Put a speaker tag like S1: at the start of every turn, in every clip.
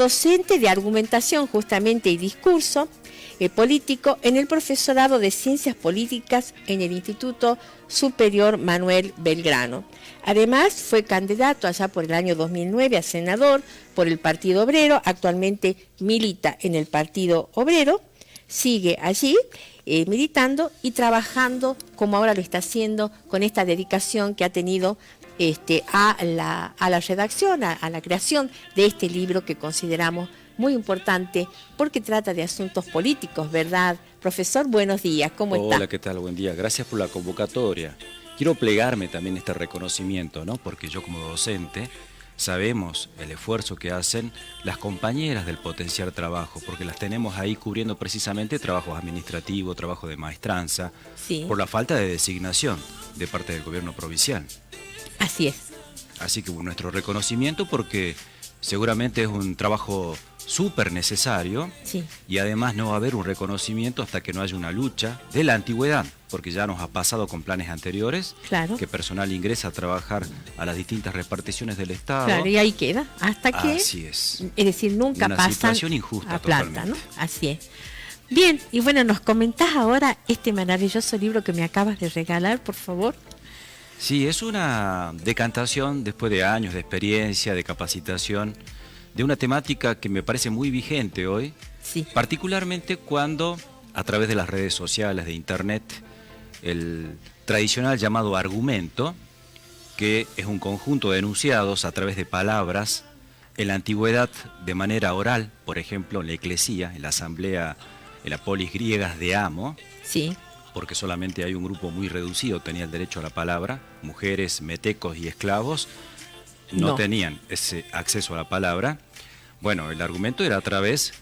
S1: docente de argumentación justamente y discurso político en el profesorado de Ciencias Políticas en el Instituto Superior Manuel Belgrano. Además, fue candidato allá por el año 2009 a senador por el Partido Obrero, actualmente milita en el Partido Obrero, sigue allí militando y trabajando como ahora lo está haciendo con esta dedicación que ha tenido a la redacción, a la creación de este libro que consideramos muy importante porque trata de asuntos políticos, ¿verdad? Profesor, buenos días, ¿cómo está?
S2: Hola, ¿qué tal? Buen día. Gracias por la convocatoria. Quiero plegarme también este reconocimiento, ¿no? Porque yo como docente sabemos el esfuerzo que hacen las compañeras del Potenciar Trabajo, porque las tenemos ahí cubriendo precisamente trabajos administrativos, trabajo de maestranza,
S1: sí,
S2: por la falta de designación de parte del gobierno provincial.
S1: Así es.
S2: Así que nuestro reconocimiento porque seguramente es un trabajo súper necesario,
S1: sí,
S2: y además no va a haber un reconocimiento hasta que no haya una lucha de la antigüedad, porque ya nos ha pasado con planes anteriores,
S1: claro,
S2: que personal ingresa a trabajar a las distintas reparticiones del Estado.
S1: Claro, y ahí queda, hasta que...
S2: Así es.
S1: Es decir, nunca
S2: una
S1: pasan
S2: situación injusta,
S1: a plata,
S2: totalmente.
S1: ¿no? Así es. Bien, y bueno, nos comentás ahora este maravilloso libro que me acabas de regalar, por favor.
S2: Sí, es una decantación después de años de experiencia, de capacitación, de una temática que me parece muy vigente hoy,
S1: sí,
S2: particularmente cuando a través de las redes sociales, de internet, el tradicional llamado argumento, que es un conjunto de enunciados a través de palabras, en la antigüedad de manera oral, por ejemplo en la eclesía, en la asamblea, en la polis griegas de Amo,
S1: sí,
S2: porque solamente hay un grupo muy reducido tenía el derecho a la palabra, mujeres, metecos y esclavos no tenían ese acceso a la palabra. Bueno, el argumento era a través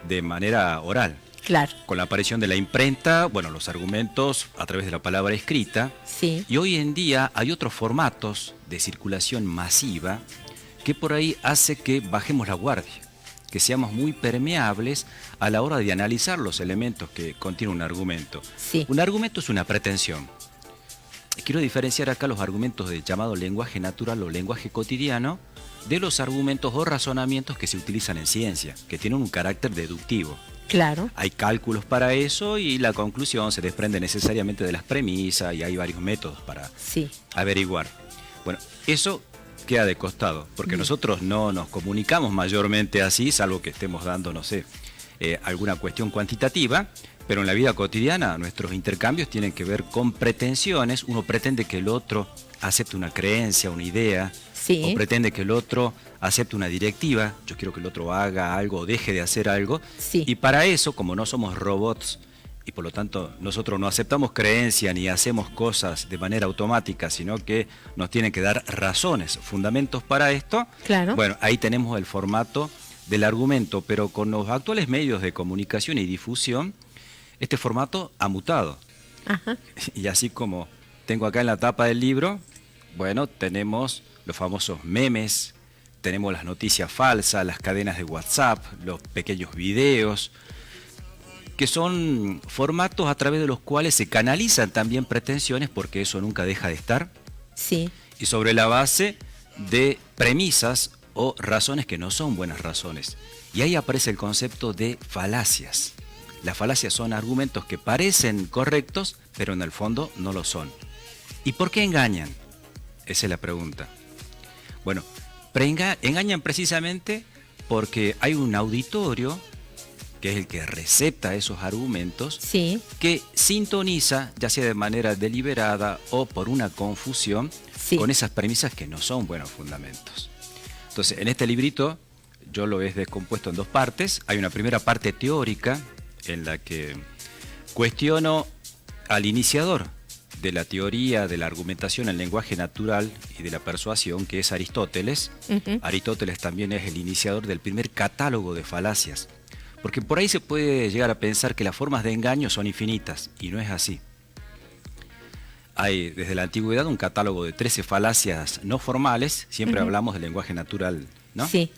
S2: de manera oral.
S1: claro,
S2: Con la aparición de la imprenta, bueno, los argumentos a través de la palabra escrita.
S1: sí,
S2: Y hoy en día hay otros formatos de circulación masiva que por ahí hace que bajemos la guardia, que seamos muy permeables a la hora de analizar los elementos que contiene un argumento.
S1: sí,
S2: Un argumento es una pretensión. Quiero diferenciar acá los argumentos de llamado lenguaje natural o lenguaje cotidiano de los argumentos o razonamientos que se utilizan en ciencia, que tienen un carácter deductivo.
S1: claro,
S2: Hay cálculos para eso y la conclusión se desprende necesariamente de las premisas y hay varios métodos para
S1: sí,
S2: averiguar. Bueno, eso queda de costado, porque nosotros no nos comunicamos mayormente así, salvo que estemos dando, no sé, alguna cuestión cuantitativa, pero en la vida cotidiana nuestros intercambios tienen que ver con pretensiones. Uno pretende que el otro acepte una creencia, una idea,
S1: sí,
S2: o pretende que el otro acepte una directiva. Yo quiero que el otro haga algo o deje de hacer algo.
S1: sí.
S2: Y para eso, como no somos robots y por lo tanto nosotros no aceptamos creencia ni hacemos cosas de manera automática, sino que nos tienen que dar razones, fundamentos para esto.
S1: Claro.
S2: Bueno, ahí tenemos el formato del argumento, pero con los actuales medios de comunicación y difusión, este formato ha mutado.
S1: Ajá.
S2: Y así como tengo acá en la tapa del libro, bueno, tenemos los famosos memes, tenemos las noticias falsas, las cadenas de WhatsApp, los pequeños videos, que son formatos a través de los cuales se canalizan también pretensiones, porque eso nunca deja de estar,
S1: Sí,
S2: y sobre la base de premisas o razones que no son buenas razones. Y ahí aparece el concepto de falacias. Las falacias son argumentos que parecen correctos, pero en el fondo no lo son. ¿Y por qué engañan? Esa es la pregunta. Bueno, engañan precisamente porque hay un auditorio, que es el que recepta esos argumentos,
S1: sí,
S2: que sintoniza, ya sea de manera deliberada o por una confusión,
S1: sí,
S2: con esas premisas que no son buenos fundamentos. Entonces, en este librito yo lo he descompuesto en dos partes. Hay una primera parte teórica en la que cuestiono al iniciador de la teoría de la argumentación en lenguaje natural y de la persuasión, que es Aristóteles. Aristóteles también es el iniciador del primer catálogo de falacias, porque por ahí se puede llegar a pensar que las formas de engaño son infinitas, y no es así. Hay desde la antigüedad un catálogo de 13 falacias no formales, siempre hablamos del lenguaje natural, ¿no?
S1: sí,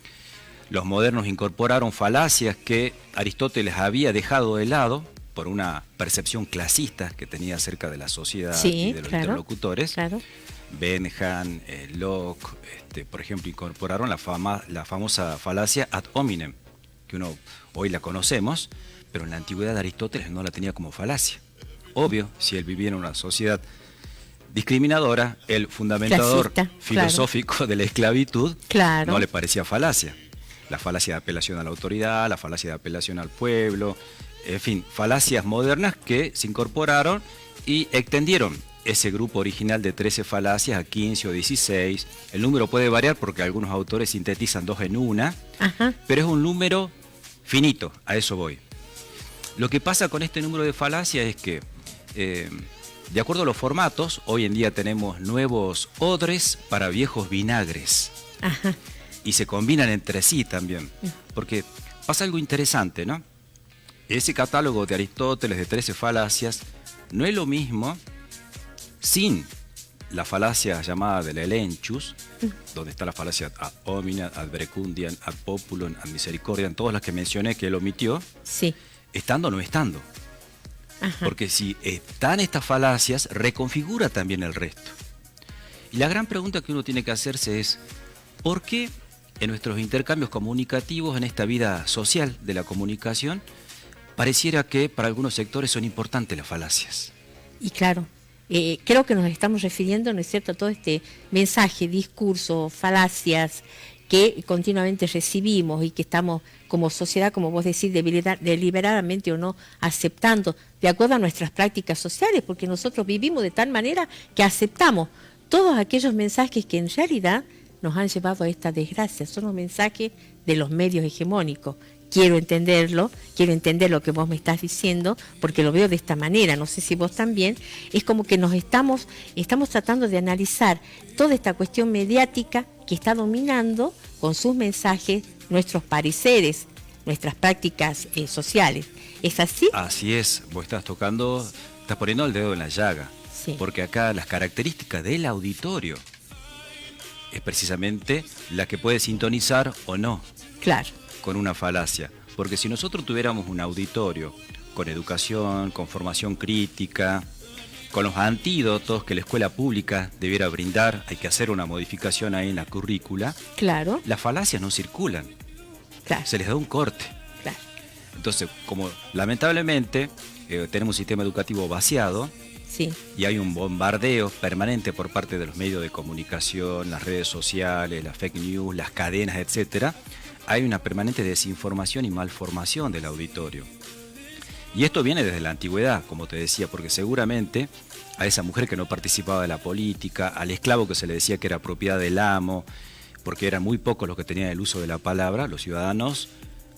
S2: Los modernos incorporaron falacias que Aristóteles había dejado de lado por una percepción clasista que tenía acerca de la sociedad
S1: sí,
S2: y de los
S1: claro,
S2: interlocutores.
S1: claro.
S2: Bentham, Locke, por ejemplo, incorporaron la famosa falacia ad hominem, que uno hoy la conocemos, pero en la antigüedad Aristóteles no la tenía como falacia. Obvio, si él vivía en una sociedad discriminadora, el fundamentador
S1: clasista,
S2: filosófico
S1: claro,
S2: de la esclavitud
S1: claro,
S2: no le parecía falacia. La falacia de apelación a la autoridad, la falacia de apelación al pueblo, en fin, falacias modernas que se incorporaron y extendieron ese grupo original de 13 falacias a 15 o 16. El número puede variar porque algunos autores sintetizan 2 en una,
S1: ajá,
S2: pero es un número finito, a eso voy. Lo que pasa con este número de falacias es que, de acuerdo a los formatos, hoy en día tenemos nuevos odres para viejos vinagres.
S1: ajá,
S2: Y se combinan entre sí también, porque pasa algo interesante, ¿no? Ese catálogo de Aristóteles de 13 falacias no es lo mismo sin la falacia llamada del elenchus, donde está la falacia ad hominem, ad verecundiam, ad populum, ad misericordiam, todas las que mencioné que él omitió,
S1: sí,
S2: estando o no estando.
S1: ajá.
S2: Porque si están estas falacias, reconfigura también el resto. Y la gran pregunta que uno tiene que hacerse es, ¿por qué en nuestros intercambios comunicativos, en esta vida social de la comunicación, pareciera que para algunos sectores son importantes las falacias?
S1: Y claro, creo que nos estamos refiriendo, ¿no es cierto?, a todo este mensaje, discurso, falacias que continuamente recibimos y que estamos como sociedad, como vos decís, deliberadamente o no aceptando, de acuerdo a nuestras prácticas sociales, porque nosotros vivimos de tal manera que aceptamos todos aquellos mensajes que en realidad nos han llevado a esta desgracia. Son los mensajes de los medios hegemónicos. Quiero entender lo que vos me estás diciendo, porque lo veo de esta manera, no sé si vos también. Es como que nos estamos tratando de analizar toda esta cuestión mediática que está dominando con sus mensajes nuestros pareceres, nuestras prácticas sociales. ¿Es así?
S2: Así es, vos estás poniendo el dedo en la llaga,
S1: Sí.
S2: porque acá las características del auditorio es precisamente la que puede sintonizar o no
S1: Claro,
S2: con una falacia. Porque si nosotros tuviéramos un auditorio con educación, con formación crítica, con los antídotos que la escuela pública debiera brindar, hay que hacer una modificación ahí en la currícula,
S1: claro,
S2: las falacias no circulan,
S1: claro,
S2: se les da un corte.
S1: claro.
S2: Entonces, como lamentablemente tenemos un sistema educativo vaciado,
S1: Sí,
S2: y hay un bombardeo permanente por parte de los medios de comunicación, las redes sociales, las fake news, las cadenas, etcétera, hay una permanente desinformación y malformación del auditorio. Y esto viene desde la antigüedad, como te decía, porque seguramente a esa mujer que no participaba de la política, al esclavo que se le decía que era propiedad del amo, porque eran muy pocos los que tenían el uso de la palabra, los ciudadanos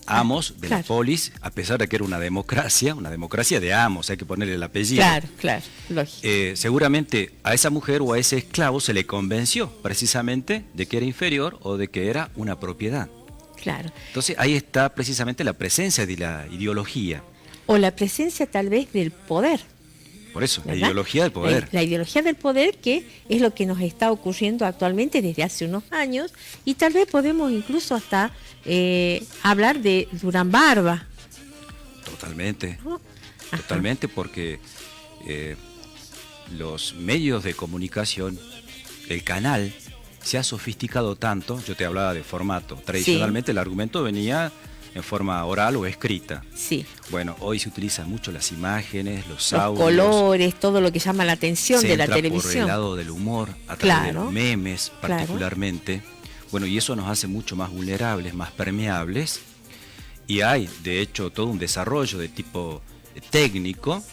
S2: amos de
S1: claro,
S2: la polis, a pesar de que era una democracia de amos, hay que ponerle el apellido.
S1: claro, claro, lógico.
S2: Seguramente a esa mujer o a ese esclavo se le convenció precisamente de que era inferior o de que era una propiedad.
S1: Claro.
S2: Entonces ahí está precisamente la presencia de la ideología.
S1: O la presencia tal vez del poder.
S2: Por eso, la
S1: ¿Verdad?
S2: ideología del poder.
S1: La ideología del poder, que es lo que nos está ocurriendo actualmente desde hace unos años, y tal vez podemos incluso hasta hablar de Durán Barba.
S2: Totalmente,
S1: ¿No?
S2: totalmente, porque los medios de comunicación, el canal, se ha sofisticado tanto. Yo te hablaba de formato. Tradicionalmente el argumento venía en forma oral o escrita.
S1: Sí.
S2: Bueno, hoy se utilizan mucho las imágenes, los
S1: Los
S2: audios.
S1: colores, todo lo que llama la atención
S2: Se
S1: de la
S2: entra por el
S1: televisión.
S2: lado del humor, a través de
S1: Claro,
S2: los memes
S1: claro.
S2: particularmente. Bueno, y eso nos hace mucho más vulnerables, más permeables. Y hay, de hecho, todo un desarrollo de tipo técnico,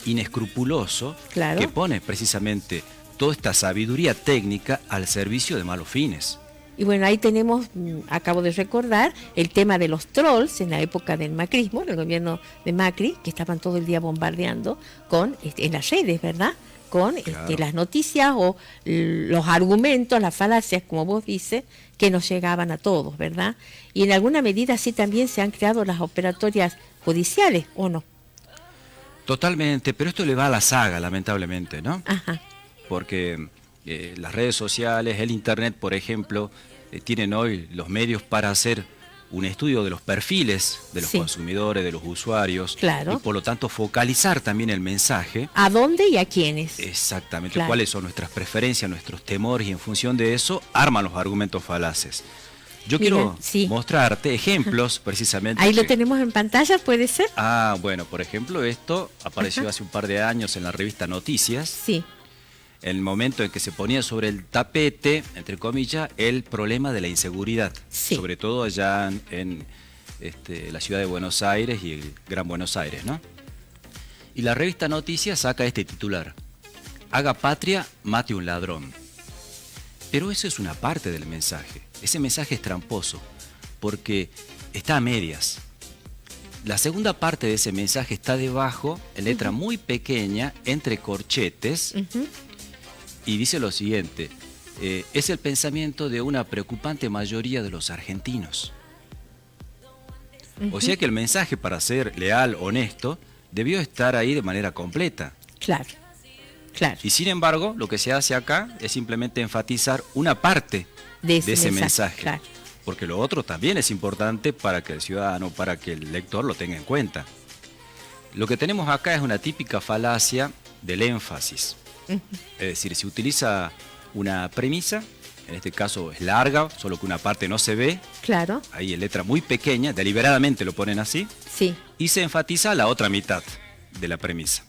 S2: inescrupuloso,
S1: Claro.
S2: que pone precisamente toda esta sabiduría técnica al servicio de malos fines.
S1: Y bueno, ahí tenemos, acabo de recordar, el tema de los trolls en la época del macrismo, del gobierno de Macri, que estaban todo el día bombardeando con en las redes, ¿verdad? Con
S2: Claro.
S1: las noticias o los argumentos, las falacias, como vos dices, que nos llegaban a todos, ¿verdad? Y en alguna medida sí también se han creado las operatorias judiciales, ¿o no?
S2: Totalmente, pero esto le va a la saga, lamentablemente, ¿no?
S1: Ajá,
S2: Porque las redes sociales, el internet, por ejemplo, tienen hoy los medios para hacer un estudio de los perfiles de los
S1: Sí.
S2: consumidores, de los usuarios,
S1: Claro.
S2: y por lo tanto focalizar también el mensaje.
S1: ¿A dónde y a quiénes?
S2: Exactamente,
S1: Claro.
S2: cuáles son nuestras preferencias, nuestros temores, y en función de eso arman los argumentos falaces. Yo
S1: Mira,
S2: quiero
S1: sí.
S2: mostrarte ejemplos precisamente.
S1: Ahí lo
S2: que-
S1: tenemos en pantalla, ¿puede ser?
S2: Ah, bueno, por ejemplo, esto apareció
S1: Ajá.
S2: hace un par de años en la revista Noticias,
S1: Sí,
S2: en el momento en que se ponía sobre el tapete, entre comillas, el problema de la inseguridad,
S1: Sí.
S2: sobre todo allá en la ciudad de Buenos Aires y el Gran Buenos Aires, ¿no? Y la revista Noticias saca este titular: haga patria, mate un ladrón. Pero eso es una parte del mensaje. Ese mensaje es tramposo, porque está a medias. La segunda parte de ese mensaje está debajo, en letra muy pequeña, entre corchetes,
S1: ujú,
S2: y dice lo siguiente: es el pensamiento de una preocupante mayoría de los argentinos. O sea que el mensaje, para ser leal, honesto, debió estar ahí de manera completa.
S1: claro, claro.
S2: Y sin embargo, lo que se hace acá es simplemente enfatizar una parte
S1: De
S2: de
S1: ese
S2: ese
S1: mensaje,
S2: mensaje.
S1: claro.
S2: Porque lo otro también es importante para que el ciudadano, para que el lector lo tenga en cuenta. Lo que tenemos acá es una típica falacia del énfasis. Es decir, se utiliza una premisa, en este caso es larga, solo que una parte no se ve,
S1: Claro,
S2: ahí en letra muy pequeña, deliberadamente lo ponen así,
S1: sí,
S2: y se enfatiza la otra mitad de la premisa.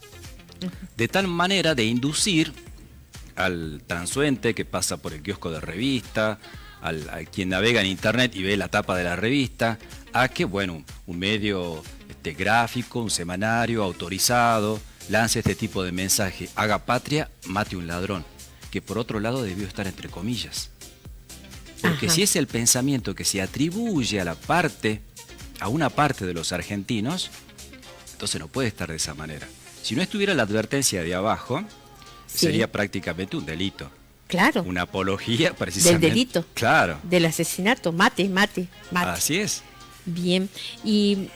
S2: De tal manera de inducir al transuente que pasa por el kiosco de revista, a quien navega en internet y ve la tapa de la revista, a que, bueno, un medio gráfico, un semanario autorizado, lance este tipo de mensaje: haga patria, mate un ladrón, que por otro lado debió estar entre comillas. Porque
S1: Ajá.
S2: si es el pensamiento que se atribuye a una parte de los argentinos, entonces no puede estar de esa manera. Si no estuviera la advertencia de abajo,
S1: Sí.
S2: sería prácticamente un delito.
S1: claro.
S2: Una apología precisamente.
S1: Del delito.
S2: Claro,
S1: Del asesinato, mate, mate, mate.
S2: así es.
S1: Bien, y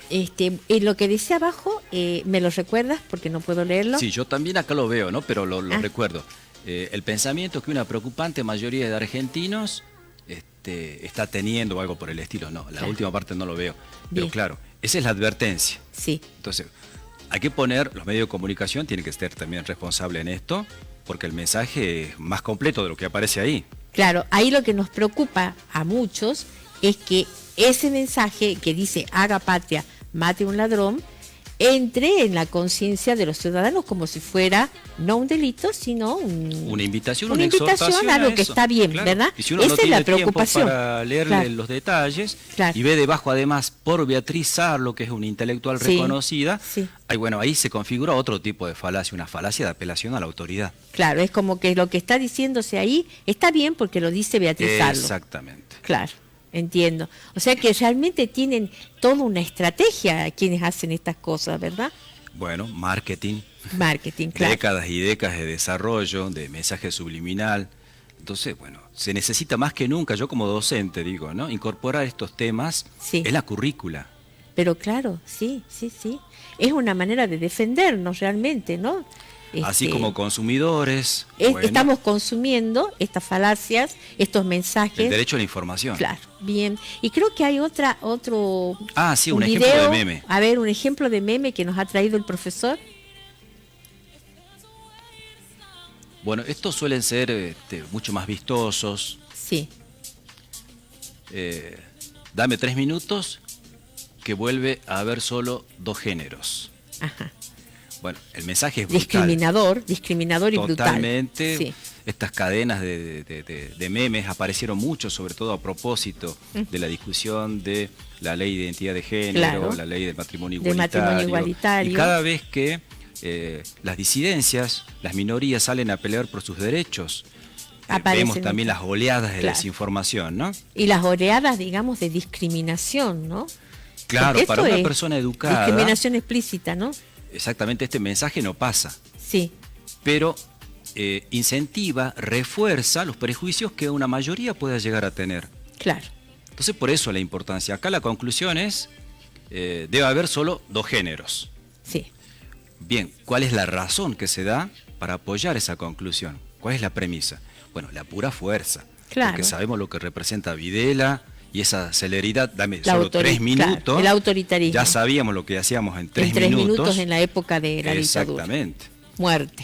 S1: lo que dice abajo, ¿me lo recuerdas? Porque no puedo leerlo.
S2: Sí, yo también acá lo veo, ¿no? Pero lo
S1: Ah.
S2: recuerdo. El pensamiento que una preocupante mayoría de argentinos está teniendo, o algo por el estilo. No, la
S1: Claro.
S2: última parte no lo veo. Pero
S1: Bien.
S2: claro, esa es la advertencia.
S1: Sí,
S2: Entonces, hay que poner, los medios de comunicación tienen que ser también responsables en esto, porque el mensaje es más completo de lo que aparece ahí.
S1: claro, ahí lo que nos preocupa a muchos es que ese mensaje que dice haga patria, mate un ladrón, entre en la conciencia de los ciudadanos como si fuera no un delito, sino
S2: Una invitación,
S1: una
S2: una
S1: invitación
S2: exhortación
S1: a lo que
S2: eso.
S1: está bien,
S2: Claro.
S1: ¿verdad?
S2: Y si uno
S1: Esa
S2: no
S1: es
S2: tiene
S1: la preocupación.
S2: tiempo para leerle
S1: Claro.
S2: los detalles,
S1: Claro.
S2: y ve debajo además por Beatriz Sarlo, que es una intelectual
S1: Sí,
S2: reconocida,
S1: sí.
S2: ahí se configura otro tipo de falacia, una falacia de apelación a la autoridad.
S1: Claro, es como que lo que está diciéndose ahí está bien porque lo dice Beatriz Sarlo.
S2: Exactamente.
S1: Claro, entiendo. O sea que realmente tienen toda una estrategia quienes hacen estas cosas, ¿verdad?
S2: Bueno, marketing,
S1: Marketing, claro.
S2: décadas y décadas de desarrollo, de mensaje subliminal. Entonces, bueno, se necesita más que nunca, yo como docente digo, ¿no? Incorporar estos temas
S1: Sí.
S2: en la currícula.
S1: Pero claro, sí, sí, sí. Es una manera de defendernos realmente, ¿no?
S2: Así como consumidores, bueno,
S1: Estamos consumiendo estas falacias, estos mensajes.
S2: el derecho a la información.
S1: Claro, bien. Y creo que hay otro
S2: Ah, sí, un ejemplo de meme.
S1: A ver, un ejemplo de meme que nos ha traído el profesor.
S2: Bueno, estos suelen ser mucho más vistosos.
S1: Sí,
S2: Dame 3 minutos que vuelve a haber solo 2 géneros.
S1: ajá.
S2: Bueno, el mensaje es brutal.
S1: Discriminador y brutal.
S2: Totalmente.
S1: Sí,
S2: Estas cadenas de memes aparecieron mucho, sobre todo a propósito de la discusión de la ley de identidad de género,
S1: Claro.
S2: la ley del matrimonio
S1: Del matrimonio igualitario.
S2: Y cada vez que las disidencias, las minorías salen a pelear por sus derechos,
S1: Aparecen
S2: vemos también las oleadas de
S1: Claro.
S2: desinformación, ¿no?
S1: y las oleadas, digamos, de discriminación, ¿no?
S2: Claro,
S1: Porque
S2: para
S1: esto
S2: una
S1: es
S2: persona educada,
S1: discriminación explícita, ¿no?
S2: exactamente este mensaje no pasa,
S1: Sí,
S2: pero incentiva, refuerza los prejuicios que una mayoría pueda llegar a tener.
S1: claro.
S2: Entonces, por eso la importancia. Acá la conclusión es, debe haber solo 2 géneros.
S1: Sí,
S2: Bien, ¿cuál es la razón que se da para apoyar esa conclusión? ¿Cuál es la premisa? Bueno, la pura fuerza.
S1: Claro.
S2: Porque sabemos lo que representa Videla y esa celeridad, dame
S1: La
S2: solo 3 minutos,
S1: claro, el autoritarismo.
S2: ya sabíamos lo que hacíamos en 3
S1: 3
S2: minutos.
S1: minutos en la época de la dictadura.
S2: Exactamente.
S1: Muerte.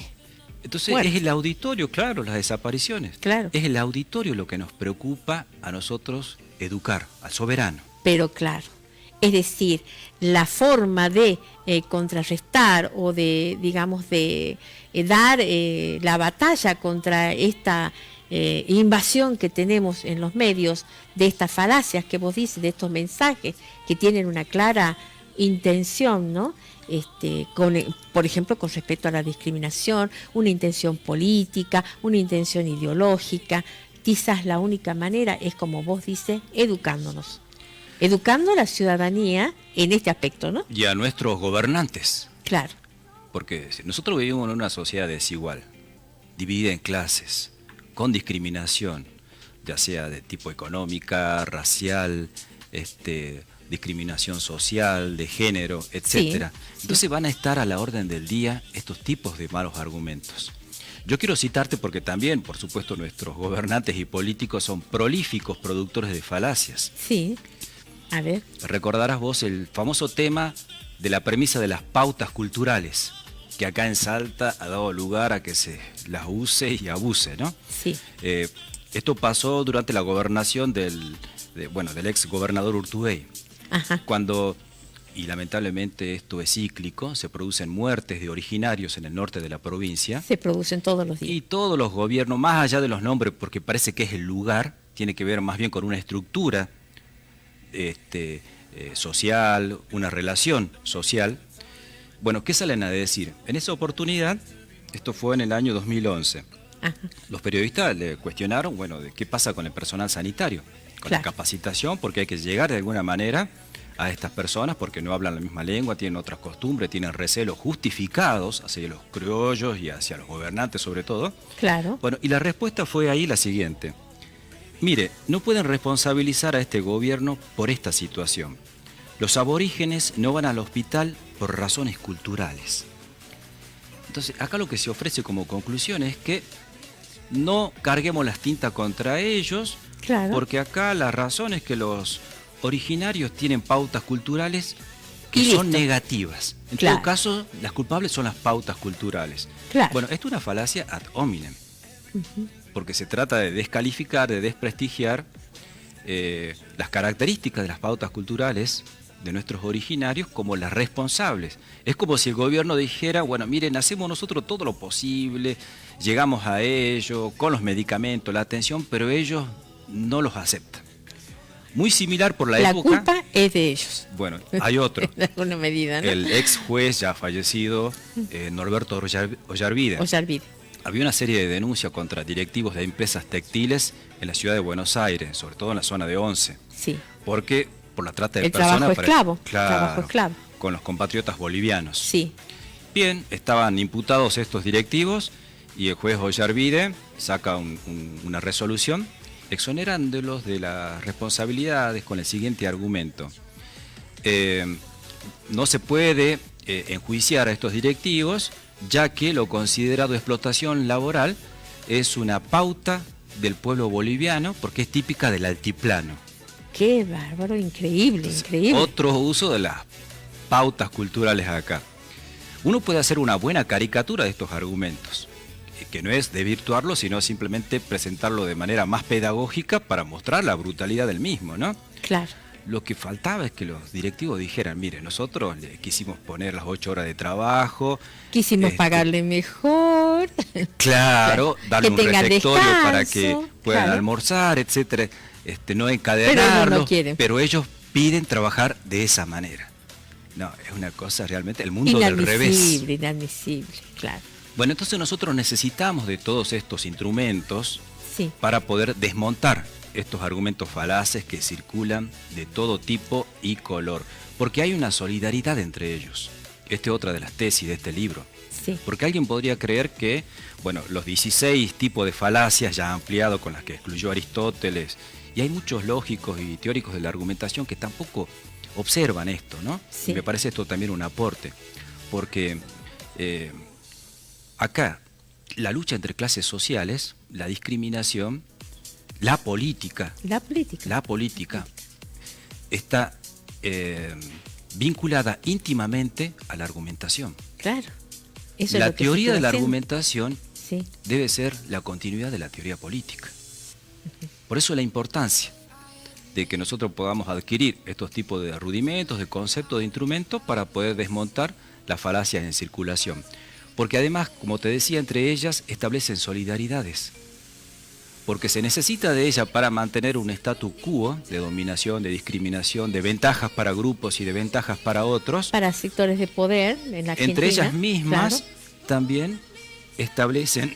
S2: Entonces
S1: Muerte.
S2: es el auditorio, claro, las desapariciones.
S1: Claro.
S2: Es el auditorio lo que nos preocupa a nosotros educar, al soberano.
S1: Pero claro, es decir, la forma de contrarrestar o de, digamos, de dar la batalla contra esta invasión que tenemos en los medios, de estas falacias que vos dices, de estos mensajes que tienen una clara intención, ¿no? Por ejemplo, con respecto a la discriminación, una intención política, una intención ideológica. Quizás la única manera es, como vos dices, educándonos. Educando a la ciudadanía en este aspecto, ¿no?
S2: Y a nuestros gobernantes.
S1: Claro.
S2: Porque nosotros vivimos en una sociedad desigual, dividida en clases, con discriminación, ya sea de tipo económica, racial, discriminación social, de género, etcétera.
S1: Sí.
S2: Entonces van a estar a la orden del día estos tipos de malos argumentos. Yo quiero citarte porque también, por supuesto, nuestros gobernantes y políticos son prolíficos productores de falacias.
S1: Sí. A ver.
S2: Recordarás vos el famoso tema de la premisa de las pautas culturales, que acá en Salta ha dado lugar a que se las use y abuse, ¿no?
S1: Sí.
S2: Esto pasó durante la gobernación del ex gobernador Urtubey.
S1: Ajá.
S2: Cuando, y lamentablemente esto es cíclico, se producen muertes de originarios en el norte de la provincia.
S1: Se producen todos los días.
S2: Y todos los gobiernos, más allá de los nombres, porque parece que es el lugar, tiene que ver más bien con una estructura social, una relación social. Bueno, ¿qué salen a decir? En esa oportunidad, esto fue en el año 2011,
S1: Ajá.
S2: los periodistas le cuestionaron, bueno, de qué pasa con el personal sanitario, con
S1: Claro.
S2: la capacitación, porque hay que llegar de alguna manera a estas personas porque no hablan la misma lengua, tienen otras costumbres, tienen recelos justificados hacia los criollos y hacia los gobernantes sobre todo.
S1: Claro.
S2: Bueno, y la respuesta fue ahí la siguiente. Mire, no pueden responsabilizar a este gobierno por esta situación. Los aborígenes no van al hospital por razones culturales. Entonces, acá lo que se ofrece como conclusión es que no carguemos las tintas contra ellos,
S1: Claro.
S2: porque acá la razón es que los originarios tienen pautas culturales que
S1: Y
S2: son
S1: listo.
S2: negativas. En
S1: Claro.
S2: todo caso, las culpables son las pautas culturales.
S1: Claro.
S2: Bueno, esto es una falacia ad hominem, porque se trata de descalificar, de desprestigiar las características de las pautas culturales de nuestros originarios como las responsables. Es como si el gobierno dijera, bueno, miren, hacemos nosotros todo lo posible, llegamos a ello, con los medicamentos, la atención, pero ellos no los aceptan. Muy similar por la
S1: La
S2: época.
S1: culpa es de ellos.
S2: Bueno, hay otro.
S1: En alguna medida, ¿no?
S2: El ex juez ya fallecido, Norberto Ollarvide.
S1: O ya olvide.
S2: Había una serie de denuncias contra directivos de empresas textiles en la ciudad de Buenos Aires, sobre todo en la zona de Once,
S1: Sí.
S2: porque por la trata de
S1: El
S2: personas
S1: trabajo esclavo.
S2: Claro,
S1: Trabajo esclavo.
S2: con los compatriotas bolivianos.
S1: Sí.
S2: Bien, estaban imputados estos directivos y el juez Ollarvide saca una resolución exonerándolos de las responsabilidades con el siguiente argumento. No se puede enjuiciar a estos directivos, ya que lo considerado explotación laboral es una pauta del pueblo boliviano porque es típica del altiplano.
S1: Qué bárbaro, increíble, increíble.
S2: Otro uso de las pautas culturales acá. Uno puede hacer una buena caricatura de estos argumentos, que no es desvirtuarlo, sino simplemente presentarlo de manera más pedagógica para mostrar la brutalidad del mismo, ¿no?
S1: Claro.
S2: Lo que faltaba es que los directivos dijeran, mire, nosotros le quisimos poner las 8 horas de trabajo.
S1: Quisimos pagarle mejor.
S2: Claro, darle un
S1: tenga
S2: refectorio para que
S1: descanso,
S2: puedan
S1: claro.
S2: almorzar, etcétera. No encadenarlos,
S1: Pero no quieren.
S2: pero ellos piden trabajar de esa manera. No, es una cosa realmente, el mundo del revés.
S1: Inadmisible, inadmisible, claro.
S2: Bueno, entonces nosotros necesitamos de todos estos instrumentos
S1: Sí.
S2: para poder desmontar estos argumentos falaces que circulan de todo tipo y color, porque hay una solidaridad entre ellos. Esta es otra de las tesis de este libro.
S1: Sí.
S2: Porque alguien podría creer que, bueno, los 16 tipos de falacias ya ampliados con las que excluyó Aristóteles, y hay muchos lógicos y teóricos de la argumentación que tampoco observan esto, ¿no?
S1: Sí.
S2: Y me parece esto también un aporte, porque acá la lucha entre clases sociales, la discriminación, la política está vinculada íntimamente a la argumentación.
S1: Claro. Eso
S2: La
S1: es lo que
S2: teoría de la
S1: haciendo.
S2: argumentación
S1: Sí.
S2: debe ser la continuidad de la teoría política. Por eso la importancia de que nosotros podamos adquirir estos tipos de rudimentos, de conceptos, de instrumentos para poder desmontar las falacias en circulación. Porque además, como te decía, entre ellas establecen solidaridades. Porque se necesita de ellas para mantener un statu quo de dominación, de discriminación, de ventajas para grupos y de ventajas para otros.
S1: Para sectores de poder en la Argentina.
S2: Entre ellas mismas,
S1: claro.
S2: también establecen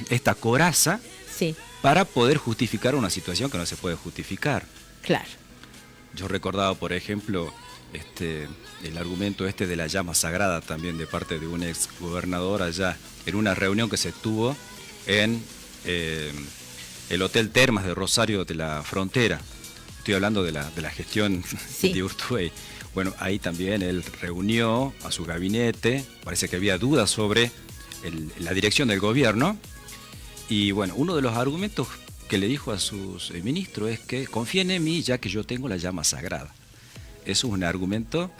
S2: esta coraza,
S1: Sí.
S2: para poder justificar una situación que no se puede justificar.
S1: Claro.
S2: Yo recordaba, por ejemplo, el argumento de la llama sagrada también de parte de un ex gobernador allá, en una reunión que se tuvo en el Hotel Termas de Rosario de la Frontera. Estoy hablando de la gestión
S1: Sí.
S2: de Urtubey. Bueno, ahí también él reunió a su gabinete, parece que había dudas sobre la dirección del gobierno, y bueno, uno de los argumentos que le dijo a sus ministros es que confíen en mí ya que yo tengo la llama sagrada. Eso es un argumento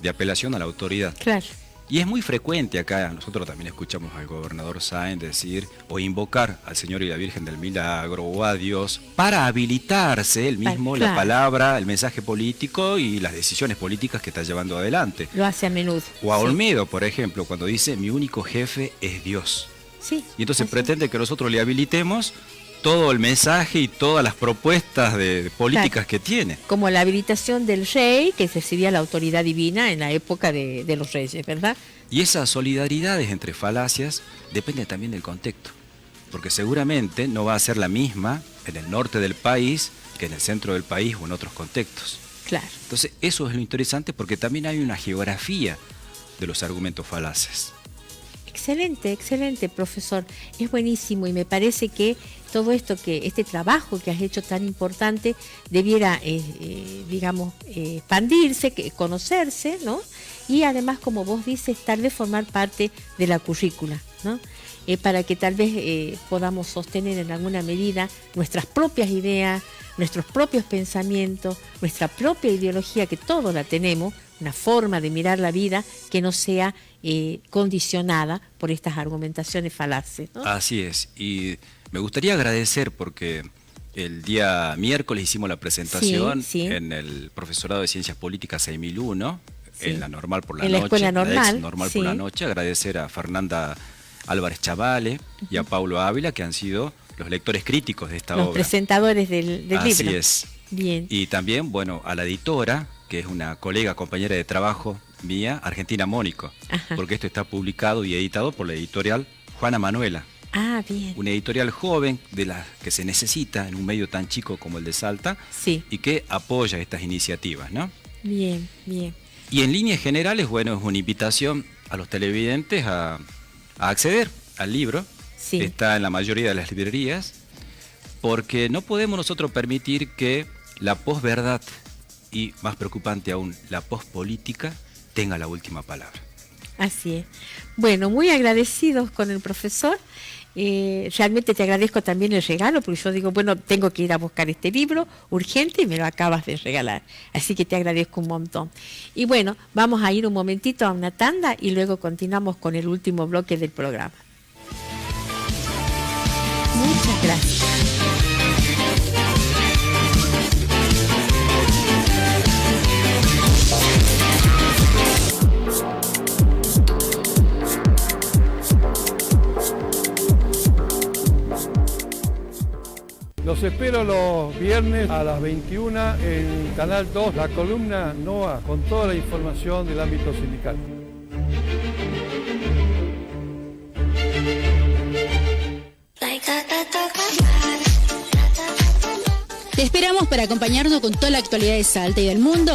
S2: de apelación a la autoridad.
S1: Claro.
S2: Y es muy frecuente acá, nosotros también escuchamos al gobernador Sáenz decir o invocar al Señor y la Virgen del Milagro o a Dios para habilitarse él mismo
S1: Claro.
S2: la palabra, el mensaje político y las decisiones políticas que está llevando adelante.
S1: Lo hace a menudo.
S2: O a
S1: Sí.
S2: Olmedo, por ejemplo, cuando dice mi único jefe es Dios.
S1: Sí.
S2: Y entonces
S1: así.
S2: pretende que nosotros le habilitemos todo el mensaje y todas las propuestas de políticas que tiene.
S1: Como la habilitación del rey, que recibía la autoridad divina en la época de los reyes, ¿verdad?
S2: Y esas solidaridades entre falacias dependen también del contexto, porque seguramente no va a ser la misma en el norte del país que en el centro del país o en otros contextos.
S1: Claro.
S2: Entonces eso es lo interesante, porque también hay una geografía de los argumentos falaces.
S1: Excelente, profesor. Es buenísimo y me parece que todo esto, este trabajo que has hecho tan importante, debiera, expandirse, conocerse, ¿no? Y además, como vos dices, tal vez formar parte de la currícula, ¿no? Para que tal vez podamos sostener en alguna medida nuestras propias ideas, nuestros propios pensamientos, nuestra propia ideología, que todos la tenemos, una forma de mirar la vida que no sea condicionada por estas argumentaciones falaces, ¿no?
S2: Así es, y me gustaría agradecer porque el día miércoles hicimos la presentación
S1: Sí.
S2: en el Profesorado de Ciencias Políticas 6001,
S1: Sí.
S2: en la normal por la
S1: En
S2: noche.
S1: la escuela normal,
S2: ex normal
S1: sí.
S2: por la noche. Agradecer a Fernanda Álvarez Chavale y a Paulo Ávila, que han sido los lectores críticos de esta
S1: Los
S2: obra.
S1: presentadores del
S2: Así
S1: libro.
S2: es.
S1: Bien.
S2: Y también, bueno, a la editora, que es una colega, compañera de trabajo mía, Argentina Mónico,
S1: Ajá.
S2: porque esto está publicado y editado por la editorial Juana Manuela.
S1: Ah, bien.
S2: Una editorial joven de las que se necesita en un medio tan chico como el de Salta,
S1: Sí.
S2: y que apoya estas iniciativas, ¿no?
S1: Bien.
S2: Y en líneas generales, bueno, es una invitación a los televidentes a acceder al libro.
S1: Sí.
S2: Está en la mayoría de las librerías, porque no podemos nosotros permitir que la posverdad y, más preocupante aún, la pospolítica tenga la última palabra.
S1: Así es. Bueno, muy agradecidos con el profesor. Realmente te agradezco también el regalo, porque yo digo, bueno, tengo que ir a buscar este libro urgente y me lo acabas de regalar. Así que te agradezco un montón. Y bueno, vamos a ir un momentito a una tanda y luego continuamos con el último bloque del programa. Muchas gracias.
S3: Los espero los viernes a las 21 en Canal 2, la columna NOA, con toda la información del ámbito sindical.
S4: Te esperamos para acompañarnos con toda la actualidad de Salta y del mundo